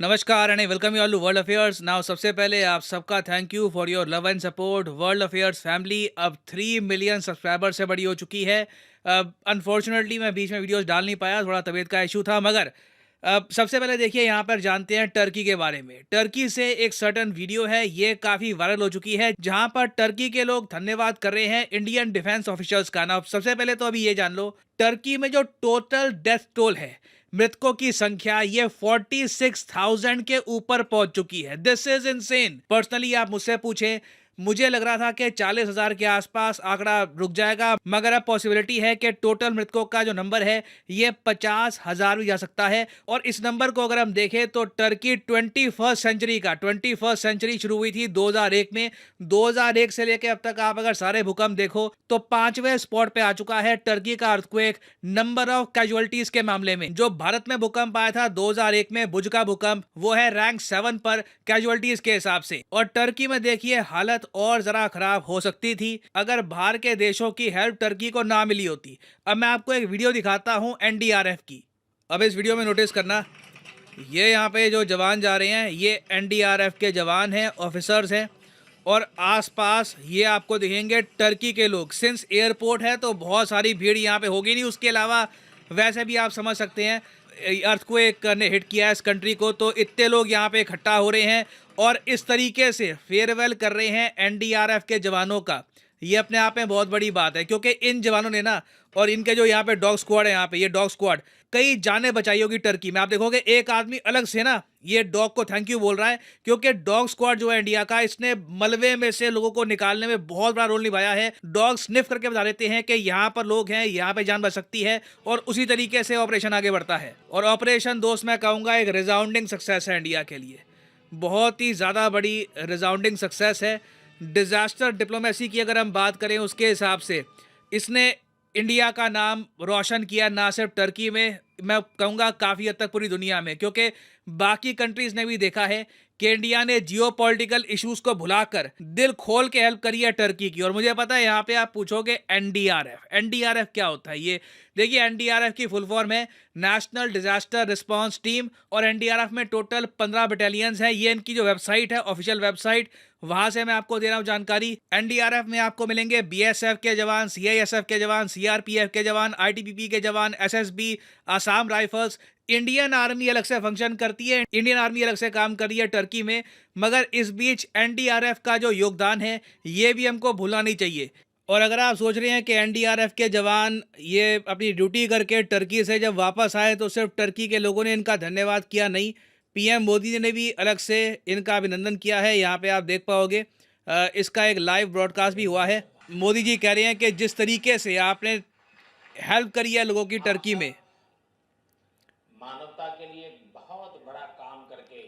नमस्कार and welcome you all to world affairs. Now सबसे पहले आप सबका thank you for your love and support. World affairs family अब 3 मिलियन सब्सक्राइबर से बड़ी हो चुकी है। अनफॉर्चुनेटली मैं बीच में वीडियोस डाल नहीं पाया, थोड़ा तबीयत का इशू था। मगर सबसे पहले देखिए, यहाँ पर जानते हैं टर्की के बारे में। टर्की से एक सर्टन वीडियो है, ये काफ़ी वायरल हो चुकी है, जहाँ पर टर्की के लोग धन्यवाद कर रहे हैं इंडियन डिफेंस ऑफिसर्स का। ना सबसे पहले तो अभी ये जान लो, टर्की में जो टोटल डेथ टोल है, मृतकों की संख्या, ये 46,000 के ऊपर पहुंच चुकी है। This is insane. पर्सनली आप मुझसे पूछे, मुझे लग रहा था कि 40,000 के आसपास आंकड़ा रुक जाएगा, मगर अब पॉसिबिलिटी है कि टोटल मृतकों का जो नंबर है ये 50,000 भी जा सकता है। और इस नंबर को अगर हम देखें तो टर्की 21st सेंचुरी शुरू हुई थी 2001 में। 2001 से लेकर अब तक आप अगर सारे भूकंप देखो तो 5वें स्पॉट पे आ चुका है टर्की का अर्थक्वेक नंबर ऑफ कैजुअलिटीज के मामले में। जो भारत में भूकंप आया था 2001 में, भुज का भूकंप, वो है रैंक 7 पर कैजुअलिटीज के हिसाब से। और टर्की में देखिए हालत और जरा खराब हो सकती थी अगर बाहर के देशों की हेल्प टर्की को ना मिली होती। अब मैं आपको एक वीडियो दिखाता हूं एनडीआरएफ की। अब इस वीडियो में नोटिस करना, ये यहाँ पे जो जवान जा रहे हैं ये एनडीआरएफ के जवान हैं, ऑफिसर्स हैं। और आसपास ये आपको दिखेंगे टर्की के लोग। सिंस एयरपोर्ट है तो बहुत सारी भीड़ यहाँ पे होगी नहीं। उसके अलावा वैसे भी आप समझ सकते हैं, अर्थक्वेक ने हिट किया है इस कंट्री को, तो इतने लोग यहाँ पे इकट्ठा हो रहे हैं और इस तरीके से फेयरवेल कर रहे हैं एनडीआरएफ के जवानों का। ये अपने आप में बहुत बड़ी बात है, क्योंकि इन जवानों ने ना, और इनके जो यहाँ पे डॉग स्क्वाड है, यहाँ पे ये डॉग स्क्वाड कई जानें बचाई होगी टर्की में। आप देखोगे एक आदमी अलग से ना ये डॉग को थैंक यू बोल रहा है, क्योंकि डॉग स्क्वाड जो है इंडिया का, इसने मलबे में से लोगों को निकालने में बहुत बड़ा रोल निभाया है। डॉग स्निफ करके बता देते हैं कि यहाँ पर लोग हैं, यहाँ पे जान बच सकती है, और उसी तरीके से ऑपरेशन आगे बढ़ता है। और ऑपरेशन दोस्त मैं कहूँगा एक रिजाउंडिंग सक्सेस है इंडिया के लिए, बहुत ही ज़्यादा बड़ी रिजाउंडिंग सक्सेस है। डिज़ास्टर डिप्लोमेसी की अगर हम बात करें उसके हिसाब से इसने इंडिया का नाम रोशन किया, ना सिर्फ टर्की में, मैं कहूँगा काफ़ी हद तक पूरी दुनिया में। क्योंकि बाकी कंट्रीज़ ने भी देखा है कि इंडिया ने जियोपॉलिटिकल इश्यूज़ को भुलाकर दिल खोल के हेल्प करी है टर्की की। और मुझे पता है यहाँ पे आप पूछोगे एनडीआरएफ, एनडीआरएफ क्या होता है। ये देखिए, एनडीआरएफ की फुल फॉर्म है नेशनल डिजास्टर रिस्पांस टीम, और एनडीआरएफ में टोटल 15 बटालियंस हैं। ये इनकी जो वेबसाइट है, ऑफिशियल वेबसाइट, वहां से मैं आपको दे रहा हूं जानकारी। एनडीआरएफ में आपको मिलेंगे बीएसएफ के जवान, सीआईएसएफ के जवान, सीआरपीएफ के जवान, आईटीबीपी के जवान, SSB, Assam rifles. Indian army अलग से फंक्शन करती है, इंडियन आर्मी अलग से काम कर रही है टर्की में। मगर इस बीच एनडीआरएफ का जो योगदान है ये भी हमको भूलना नहीं चाहिए। और अगर आप सोच रहे हैं कि एनडीआरएफ के जवान ये अपनी ड्यूटी करके टर्की से जब वापस आए तो सिर्फ टर्की के लोगों ने इनका धन्यवाद किया, नहीं, पीएम मोदी ने भी अलग से इनका अभिनंदन किया है। यहाँ पे आप देख पाओगे, इसका एक लाइव ब्रॉडकास्ट भी हुआ है। मोदी जी कह रहे हैं कि जिस तरीके से आपने हेल्प करी है लोगों की टर्की में, मानवता के लिए बहुत बड़ा काम करके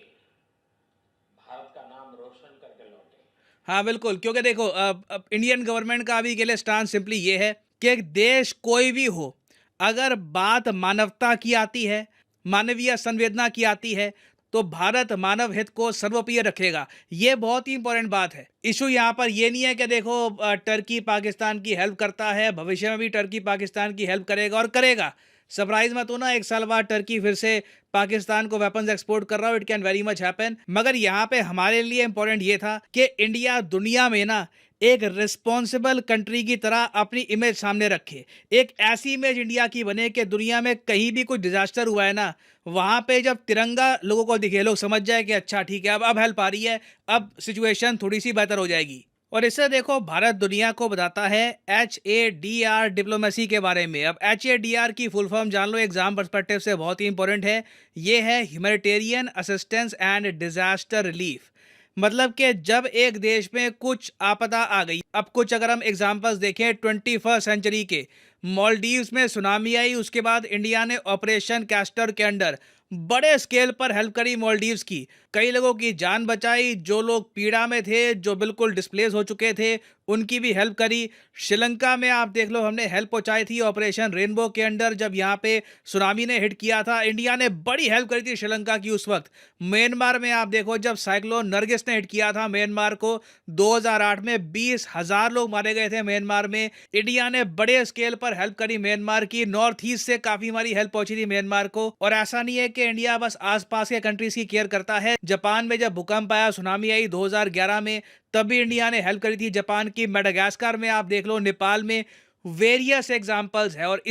भारत का नाम रोशन करके लौटे। हाँ बिल्कुल, क्योंकि देखो अब इंडियन गवर्नमेंट का अभी के लिए स्टांस सिंपली ये है कि एक देश कोई भी हो, अगर बात मानवता की आती है, मानवीय संवेदना की आती है, तो भारत मानव हित को सर्वोपरि रखेगा। ये बहुत ही इंपॉर्टेंट बात है। इशू यहाँ पर ये नहीं है कि देखो टर्की पाकिस्तान की हेल्प करता है, भविष्य में भी टर्की पाकिस्तान की हेल्प करेगा और करेगा। सरप्राइज मत होना, एक साल बाद टर्की फिर से पाकिस्तान को वेपन्स एक्सपोर्ट कर रहा हो, it can very much happen. मगर यहाँ पे हमारे लिए इंपॉर्टेंट ये था कि इंडिया दुनिया में ना एक रिस्पॉन्सिबल कंट्री की तरह अपनी इमेज सामने रखे। एक ऐसी इमेज इंडिया की बने कि दुनिया में कहीं भी कुछ डिजास्टर हुआ है ना, वहां पे जब तिरंगा लोगों को दिखे, लोग समझ जाए कि अच्छा ठीक है, अब हेल्प आ रही है, अब सिचुएशन थोड़ी सी बेहतर हो जाएगी। और इससे देखो भारत दुनिया को बताता है HADR डिप्लोमेसी के बारे में। अब HADR की फुल फॉर्म जान लो, एग्जाम पर्सपेक्टिव से बहुत ही इंपॉर्टेंट है। ये है humanitarian assistance and disaster relief. मतलब कि जब एक देश में कुछ आपदा आ गई, अब कुछ अगर हम एग्जांपल्स देखें 21st सेंचुरी के, मालदीव्स में सुनामी आई, उसके बाद इंडिया ने ऑपरेशन कैस्टर के अंडर बड़े स्केल पर हेल्प करी मालदीव्स की, कई लोगों की जान बचाई, जो लोग पीड़ा में थे, जो बिल्कुल डिस्प्लेस हो चुके थे, उनकी भी हेल्प करी। श्रीलंका में आप देख लो, हमने हेल्प पहुंचाई थी ऑपरेशन रेनबो के अंडर, जब यहाँ पे सुनामी ने हिट किया था, इंडिया ने बड़ी हेल्प करी थी श्रीलंका की उस वक्त। म्यांमार में आप देखो, जब साइक्लोन नरगिस ने हिट किया था म्यांमार को 2008 में, 20,000 लोग मारे गए थे म्यांमार में, इंडिया ने बड़े स्केल पर हेल्प करी म्यांमार की। नॉर्थ ईस्ट से काफी हमारी हेल्प पहुंची थी म्यांमार को। और ऐसा नहीं है कि इंडिया बस आसपास के कंट्रीज की केयर करता है। जापान में जब भूकंप आया, सुनामी आई 2011 में, तब भी इंडिया ने हेल्प करी थी जापान की। मेडागास्कर में आप देख लो, नेपाल में, वेरियस एग्जांपल्स है। और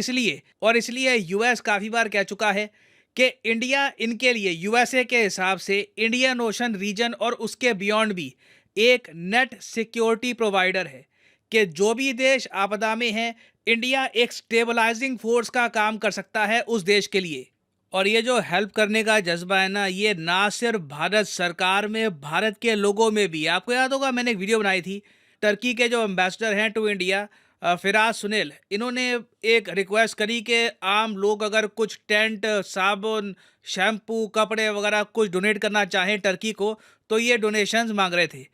इसलिए यूएस काफी बार कह चुका है कि इंडिया इनके लिए, यूएसए के हिसाब से, इंडियन ओशन रीजन और उसके बियॉन्ड भी एक नेट सिक्योरिटी प्रोवाइडर है, कि जो भी देश आपदा में है, इंडिया एक स्टेबलाइजिंग फोर्स का काम कर सकता है उस देश के लिए। और ये जो हेल्प करने का जज्बा है ना, ये ना सिर्फ भारत सरकार में, भारत के लोगों में भी। आपको याद होगा, मैंने एक वीडियो बनाई थी, टर्की के जो एम्बेसडर हैं टू इंडिया, फिराज सुनील, इन्होंने एक रिक्वेस्ट करी कि आम लोग अगर कुछ टेंट, साबुन, शैम्पू, कपड़े वगैरह कुछ डोनेट करना चाहें टर्की को, तो ये डोनेशंस मांग रहे थे।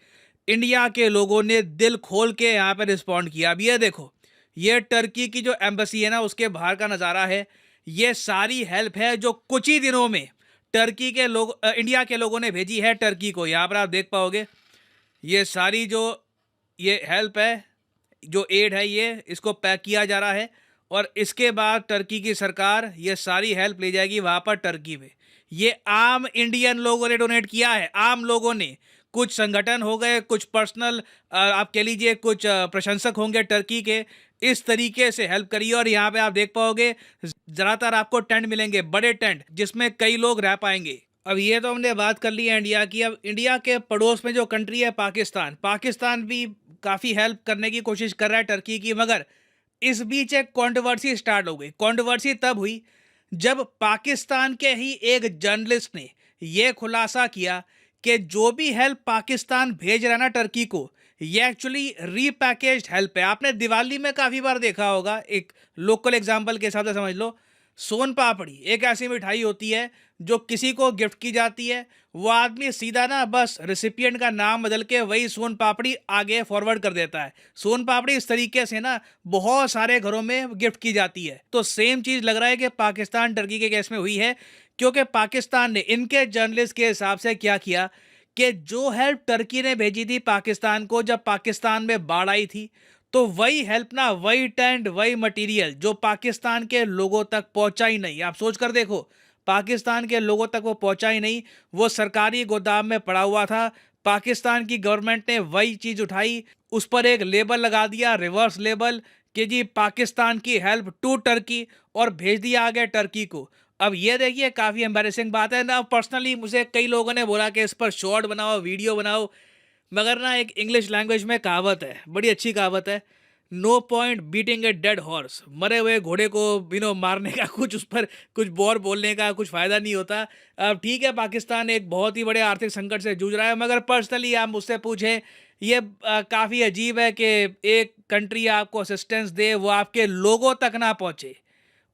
इंडिया के लोगों ने दिल खोल के यहाँ पे रिस्पॉन्ड किया। अब ये देखो, ये टर्की की जो एम्बेसी है ना, उसके बाहर का नज़ारा है। ये सारी हेल्प है जो कुछ ही दिनों में टर्की के लोग, इंडिया के लोगों ने भेजी है टर्की को। यहाँ पर आप देख पाओगे, ये सारी जो ये हेल्प है, जो एड है, ये इसको पैक किया जा रहा है। और इसके बाद टर्की की सरकार ये सारी हेल्प ले जाएगी वहाँ पर टर्की में। ये आम इंडियन लोगों ने डोनेट किया है, आम लोगों ने। कुछ संगठन हो गए, कुछ पर्सनल, आप कह लीजिए कुछ प्रशंसक होंगे टर्की के, इस तरीके से हेल्प करिए। और यहाँ पे आप देख पाओगे, ज़्यादातर आपको टेंट मिलेंगे, बड़े टेंट, जिसमें कई लोग रह पाएंगे। अब ये तो हमने बात कर ली है इंडिया की। अब इंडिया के पड़ोस में जो कंट्री है पाकिस्तान, पाकिस्तान भी काफ़ी हेल्प करने की कोशिश कर रहा है टर्की की। मगर इस बीच एक कंट्रोवर्सी स्टार्ट हो गई। कंट्रोवर्सी तब हुई जब पाकिस्तान के ही एक जर्नलिस्ट ने यह खुलासा किया कि जो भी हेल्प पाकिस्तान भेज रहा है ना टर्की को, ये एक्चुअली रीपैकेज्ड हेल्प है। आपने दिवाली में काफ़ी बार देखा होगा, एक लोकल एग्जांपल के हिसाब से समझ लो, सोन पापड़ी एक ऐसी मिठाई होती है जो किसी को गिफ्ट की जाती है, वो आदमी सीधा ना बस रिसिपिएंट का नाम बदल के वही सोन पापड़ी आगे फॉरवर्ड कर देता है। सोन पापड़ी इस तरीके से ना बहुत सारे घरों में गिफ्ट की जाती है। तो सेम चीज़ लग रहा है कि पाकिस्तान टर्की के केस में हुई है, क्योंकि पाकिस्तान ने इनके जर्नलिस्ट के हिसाब से क्या किया कि जो हेल्प टर्की ने भेजी थी पाकिस्तान को जब पाकिस्तान में बाढ़ आई थी, तो वही हेल्प ना, वही टेंट, वही मटेरियल जो पाकिस्तान के लोगों तक पहुंचा ही नहीं। आप सोच कर देखो, पाकिस्तान के लोगों तक वो पहुंचा ही नहीं, वो सरकारी गोदाम में पड़ा हुआ था। पाकिस्तान की गवर्नमेंट ने वही चीज़ उठाई, उस पर एक लेबल लगा दिया, रिवर्स लेबल, कि जी पाकिस्तान की हेल्प टू टर्की, और भेज दिया आगे टर्की को। अब ये देखिए, काफ़ी एम्बैरेसिंग बात है ना। पर्सनली मुझे कई लोगों ने बोला कि इस पर शॉर्ट बनाओ, वीडियो बनाओ, मगर ना एक इंग्लिश लैंग्वेज में कहावत है, बड़ी अच्छी कहावत है, no point beating a dead horse. मरे हुए घोड़े को मारने का, कुछ उस पर कुछ बोर बोलने का कुछ फ़ायदा नहीं होता। अब ठीक है, पाकिस्तान एक बहुत ही बड़े आर्थिक संकट से जूझ रहा है, मगर पर्सनली आप मुझसे पूछें, ये काफ़ी अजीब है कि एक कंट्री आपको असिस्टेंस दे, वो आपके लोगों तक ना पहुँचे,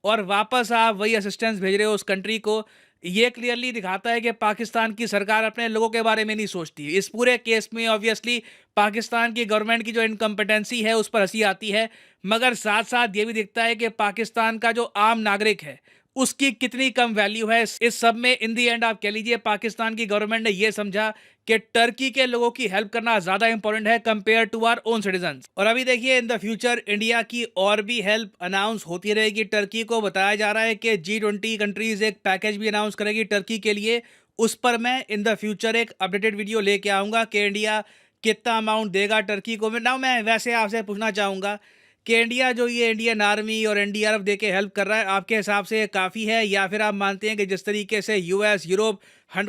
और वापस आप वही असिस्टेंस भेज रहे हो उस कंट्री को। ये क्लियरली दिखाता है कि पाकिस्तान की सरकार अपने लोगों के बारे में नहीं सोचती। इस पूरे केस में ऑब्वियसली पाकिस्तान की गवर्नमेंट की जो इनकम्पिटेंसी है उस पर हंसी आती है, मगर साथ साथ ये भी दिखता है कि पाकिस्तान का जो आम नागरिक है उसकी कितनी कम वैल्यू है। इस सब में इन दी एंड आप कह लीजिए पाकिस्तान की गवर्नमेंट ने ये समझा कि टर्की के लोगों की हेल्प करना ज़्यादा इंपॉर्टेंट है compare to our own citizens. और अभी देखिए, इन द फ्यूचर इंडिया की और भी हेल्प अनाउंस होती रहेगी टर्की को। बताया जा रहा है कि G20 कंट्रीज एक पैकेज भी अनाउंस करेगी टर्की के लिए। उस पर मैं इन द फ्यूचर एक अपडेटेड वीडियो लेके आऊँगा कि इंडिया कितना अमाउंट देगा टर्की को। मैं वैसे आपसे पूछना चाहूँगा कि इंडिया जो ये इंडियन आर्मी और एनडीआरएफ दे के हेल्प कर रहा है, आपके हिसाब से काफ़ी है, या फिर आप मानते हैं कि जिस तरीके से यूएस, यूरोप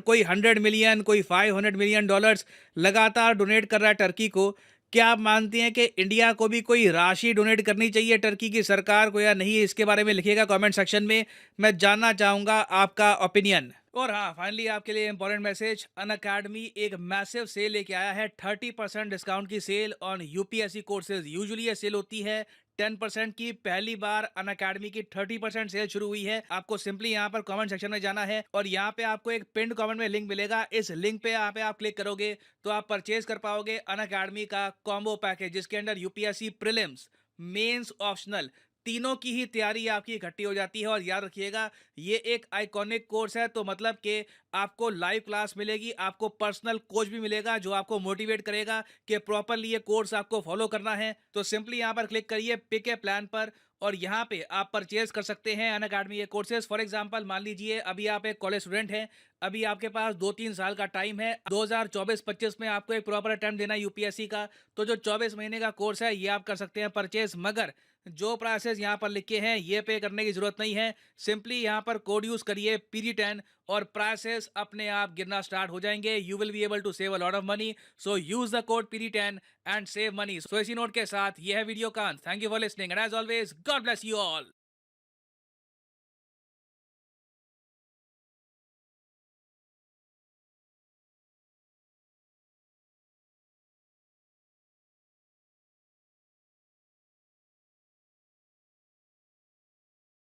कोई 100 मिलियन, कोई 500 मिलियन डॉलर्स लगातार डोनेट कर रहा है टर्की को, क्या आप मानते हैं कि इंडिया को भी कोई राशि डोनेट करनी चाहिए टर्की की सरकार को या नहीं? इसके बारे में लिखिएगा कमेंट सेक्शन में, मैं जानना चाहूँगा आपका ओपिनियन। और हाँ, फाइनली आपके लिए इंपॉर्टेंट मैसेज, अनअकैडमी एक मैसिव सेल लेके आया है, 30% डिस्काउंट की sale on UPSC courses. Usually ये सेल होती है 10% की, पहली बार अनअकैडमी की 30% सेल शुरू हुई है। आपको सिंपली यहाँ पर कमेंट सेक्शन में जाना है और यहाँ पे आपको एक पिंड कमेंट में लिंक मिलेगा। इस लिंक पे यहाँ पे आप क्लिक करोगे तो आप परचेज कर पाओगे अनअकैडमी का कॉम्बो पैकेज, जिसके अंदर यूपीएससी प्रीलिम्स, मेंस, ऑप्शनल तीनों की ही तैयारी आपकी इकट्ठी हो जाती है। और याद रखिएगा, ये एक आइकॉनिक कोर्स है, तो मतलब कि आपको लाइव क्लास मिलेगी, आपको पर्सनल कोच भी मिलेगा जो आपको मोटिवेट करेगा कि प्रॉपरली ये कोर्स आपको फॉलो करना है। तो सिंपली यहाँ पर क्लिक करिए पिक ए प्लान पर और यहाँ पे आप परचेज कर सकते हैं अनअकैडमी के कोर्सेज। फॉर एग्जांपल मान लीजिए अभी आप एक कॉलेज स्टूडेंट हैं, अभी आपके पास 2-3 साल का टाइम है, 2024-25 में आपको एक प्रॉपर अटेम्प्ट देना है यूपीएससी का, तो जो 24 महीने का कोर्स है ये आप कर सकते हैं परचेज। मगर जो प्राइसेस यहाँ पर लिखे हैं ये पे करने की जरूरत नहीं है, सिंपली यहाँ पर कोड यूज करिए PD10 और प्राइसेस अपने आप गिरना स्टार्ट हो जाएंगे। You will be able to save a lot of money, so use the code PD10 and save money. So इसी नोट के साथ यह है वीडियो का अंत। Thank you for listening and as always God bless you all.